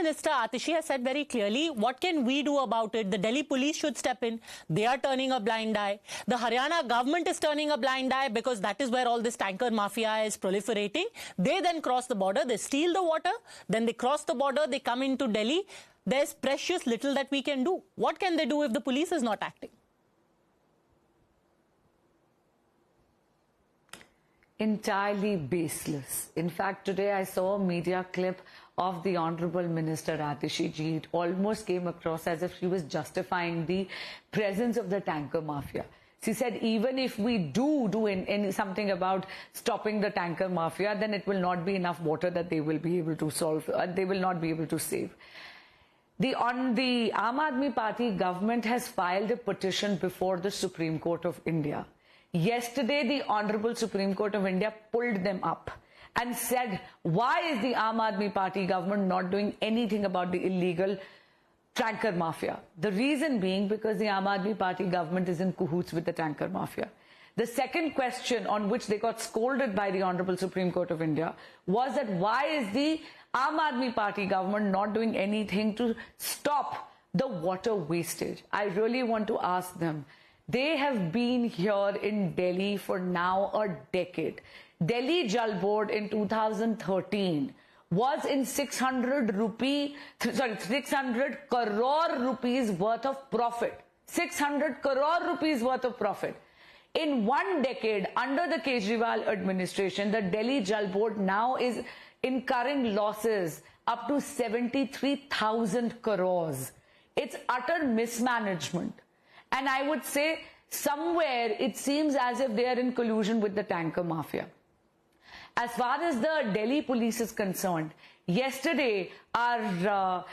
Minister Atishi has said very clearly, what can we do about it? The Delhi police should step in. They are turning a blind eye. The Haryana government is turning a blind eye because that is where all this tanker mafia is proliferating. They then cross the border, they steal the water, then they cross the border, they come into Delhi. There's precious little that we can do. What can they do if the police is not acting? Entirely baseless. In fact, today I saw a media clip of the Honorable Minister Atishi Ji. It almost came across as if she was justifying the presence of the tanker mafia. She said, even if we do something about stopping the tanker mafia, then it will not be enough water that they will be able to solve, they will not be able to save. The Aam Aadmi Party government has filed a petition before the Supreme Court of India. Yesterday, the Honorable Supreme Court of India pulled them up and said, why is the Aam Aadmi Party government not doing anything about the illegal tanker mafia? The reason being because the Aam Aadmi Party government is in cahoots with the tanker mafia. The second question on which they got scolded by the Honorable Supreme Court of India was that why is the Aam Aadmi Party government not doing anything to stop the water wastage? I really want to ask them. They have been here in Delhi for now a decade. Delhi Jal Board in 2013 was in 600 crore rupees worth of profit. 600 crore rupees worth of profit. In 1 decade under the Kejriwal administration, the Delhi Jal Board now is incurring losses up to 73,000 crores. It's utter mismanagement. And I would say somewhere it seems as if they are in collusion with the tanker mafia. As far as the Delhi police is concerned, yesterday our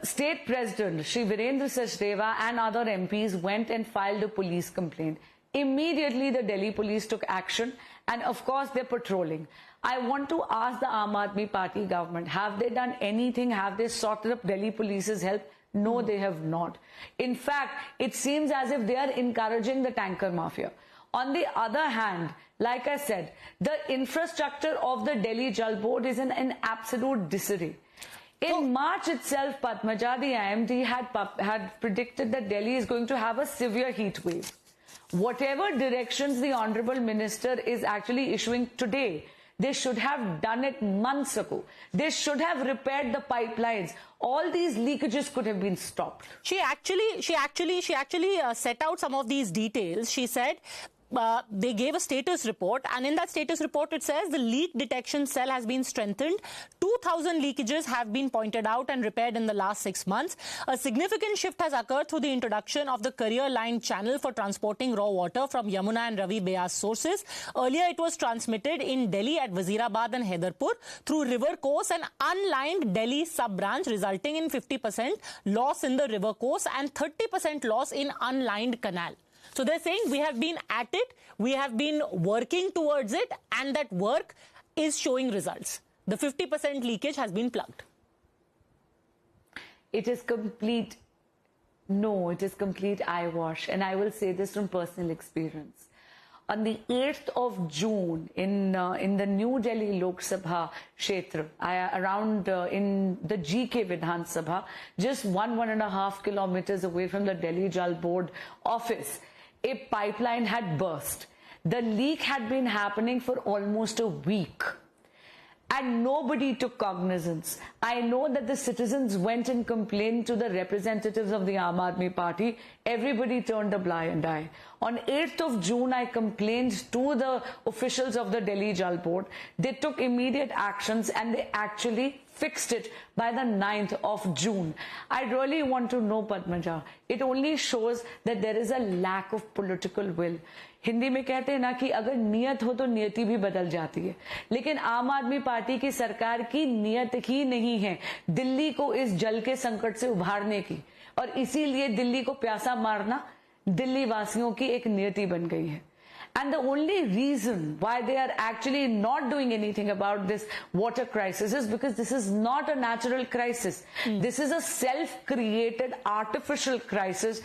state president, Shri Virendra Sachdeva, and other MPs went and filed a police complaint. Immediately the Delhi police took action, and of course they're patrolling. I want to ask the Aam Aadmi Party government, have they done anything? Have they sought up Delhi police's help? No, they have not. In fact, it seems as if they are encouraging the tanker mafia. On the other hand, like I said, the infrastructure of the Delhi Jal Board is in an absolute disarray. In March itself, Padmaja, the IMD had predicted that Delhi is going to have a severe heat wave. Whatever directions the Honorable Minister is actually issuing today, they should have done it months ago. They should have repaired the pipelines. All these leakages could have been stopped. She actually set out some of these details. She said they gave a status report, and in that status report it says the leak detection cell has been strengthened. 2,000 leakages have been pointed out and repaired in the last 6 months. A significant shift has occurred through the introduction of the Career Line channel for transporting raw water from Yamuna and Ravi Beas sources. Earlier it was transmitted in Delhi at Wazirabad and Haidarpur through river course and unlined Delhi sub-branch, resulting in 50% loss in the river course and 30% loss in unlined canal. So they're saying we have been at it, we have been working towards it, and that work is showing results. The 50% leakage has been plugged. It is complete, no, it is complete eyewash. And I will say this from personal experience. On the 8th of June, in the New Delhi Lok Sabha Kshetra, in the GK Vidhan Sabha, just 1.5 kilometers away from the Delhi Jal Board office, a pipeline had burst. The leak had been happening for almost a week, and nobody took cognizance. I know that the citizens went and complained to the representatives of the Aam Aadmi Party. Everybody turned a blind eye. On 8th of June, I complained to the officials of the Delhi Jal Board. They took immediate actions and they actually fixed it by the 9th of June. I really want to know, Padmaja, it only shows that there is a lack of political will. Hindi में कहते हैं ना कि अगर नियत हो तो नियति भी बदल जाती है, लेकिन आम आदमी पार्टी की सरकार की नियत ही नहीं है दिल्ली को इस जल के संकट से उभारने की, और इसीलिए दिल्ली को प्यासा मारना दिल्ली वासियों की एक नियति बन गई है. And the only reason why they are actually not doing anything about this water crisis is because this is not a natural crisis. This is a self-created artificial crisis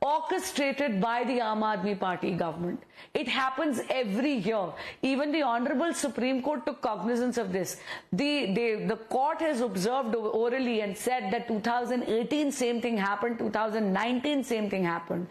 orchestrated by the Aam Aadmi Party government. It happens every year. Even the Honorable Supreme Court took cognizance of this. The court has observed orally and said that 2018 same thing happened, 2019 same thing happened.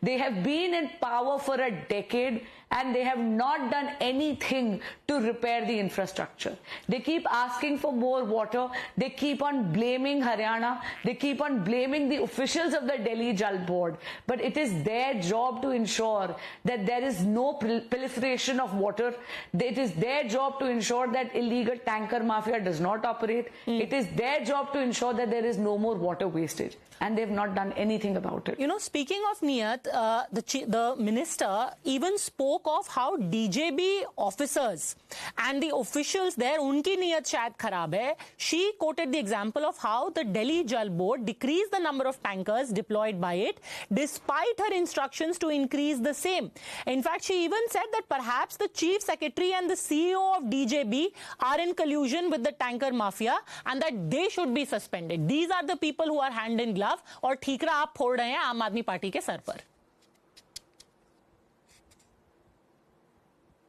They have been in power for a decade and they have not done anything to repair the infrastructure. They keep asking for more water. They keep on blaming Haryana. They keep on blaming the officials of the Delhi Jal Board. But it is their job to ensure that there is no proliferation of water. It is their job to ensure that illegal tanker mafia does not operate. It is their job to ensure that there is no more water wastage. And they've not done anything about it. You know, speaking of Niyat, the minister even spoke of how DJB officers and the officials there, unki niyat shayad kharab hai. She quoted the example of how the Delhi Jal Board decreased the number of tankers deployed by it, despite her instructions to increase the same. In fact, she even said that perhaps the chief secretary and the CEO of DJB are in collusion with the tanker mafia and that they should be suspended. These are the people who are hand in glove. और ठीकरा आप फोड़ रहे हैं आम आदमी party के sir पर।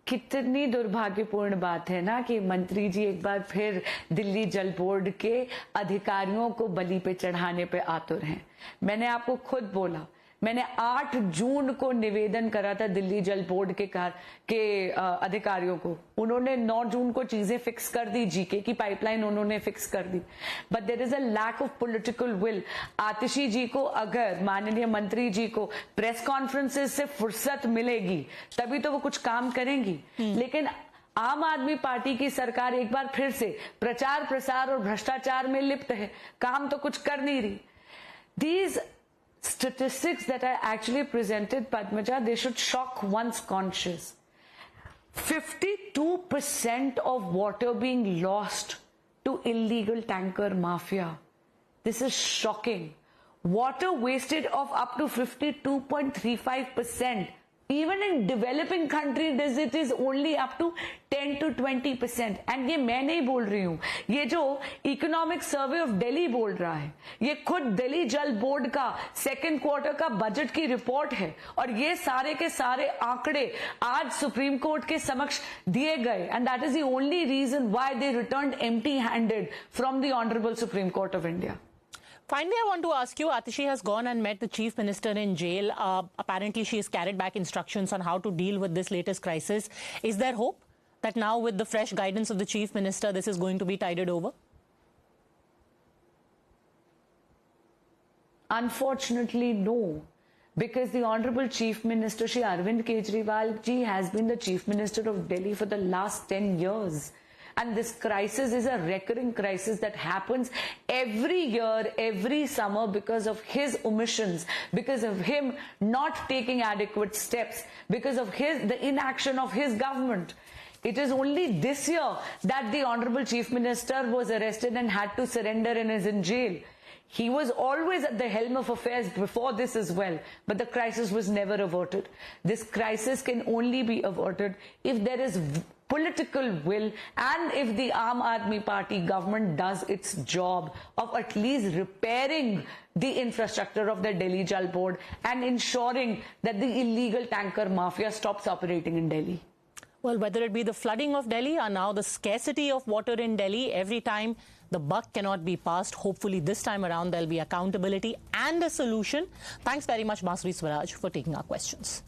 कितनी दुर्भाग्यपूर्ण बात है ना कि मंत्री जी एक बार फिर दिल्ली जल बोर्ड के अधिकारियों को बलि पे चढ़ाने पे आतुर हैं। मैंने आपको खुद बोला, मैंने 8 जून को निवेदन करा था दिल्ली जल बोर्ड के अधिकारियों को। उन्होंने 9 जून को चीजें फिक्स कर दी, जीके की पाइपलाइन उन्होंने फिक्स कर दी। But there is a lack of political will. Atishi ji को अगर माननीय मंत्री जी को प्रेस कॉन्फ्रेंसेस से फुर्सत मिलेगी तभी तो वो कुछ काम करेंगी। लेकिन आम आदमी पार्टी की सरकार एक बार फिर से प्रचार प्रसार और भ्रष्टाचार में लिप्त है, काम तो कुछ कर नहीं रही। These statistics that I actually presented, Padmaja, they should shock one's conscience. 52% of water being lost to illegal tanker mafia. This is shocking. Water wasted of up to 52.35%. Even in developing countries, it is only up to 10 to 20%. And ये मैं नहीं बोल रही हूँ, ये जो economic survey of Delhi बोल रहा है, ये खुद दिल्ली जल बोर्ड का सेकंड क्वार्टर का बजट की रिपोर्ट है। और ये सारे के सारे आंकड़े आज सुप्रीम कोर्ट के समक्ष दिए गए। And that is the only reason why they returned empty handed from the honourable Supreme Court of India. Finally, I want to ask you, Atishi has gone and met the chief minister in jail. Apparently, she has carried back instructions on how to deal with this latest crisis. Is there hope that now with the fresh guidance of the chief minister, this is going to be tided over? Unfortunately, no. Because the Honorable Chief Minister, Shri Arvind Kejriwal ji, has been the Chief Minister of Delhi for the last 10 years. And this crisis is a recurring crisis that happens every year, every summer because of his omissions, because of him not taking adequate steps, because of the inaction of his government. It is only this year that the Honorable Chief Minister was arrested and had to surrender and is in jail. He was always at the helm of affairs before this as well, but the crisis was never averted. This crisis can only be averted if there is political will and if the Aam Aadmi Party government does its job of at least repairing the infrastructure of the Delhi Jal Board and ensuring that the illegal tanker mafia stops operating in Delhi. Well, whether it be the flooding of Delhi or now the scarcity of water in Delhi, every time the buck cannot be passed. Hopefully this time around there'll be accountability and a solution. Thanks very much, Masri Swaraj, for taking our questions.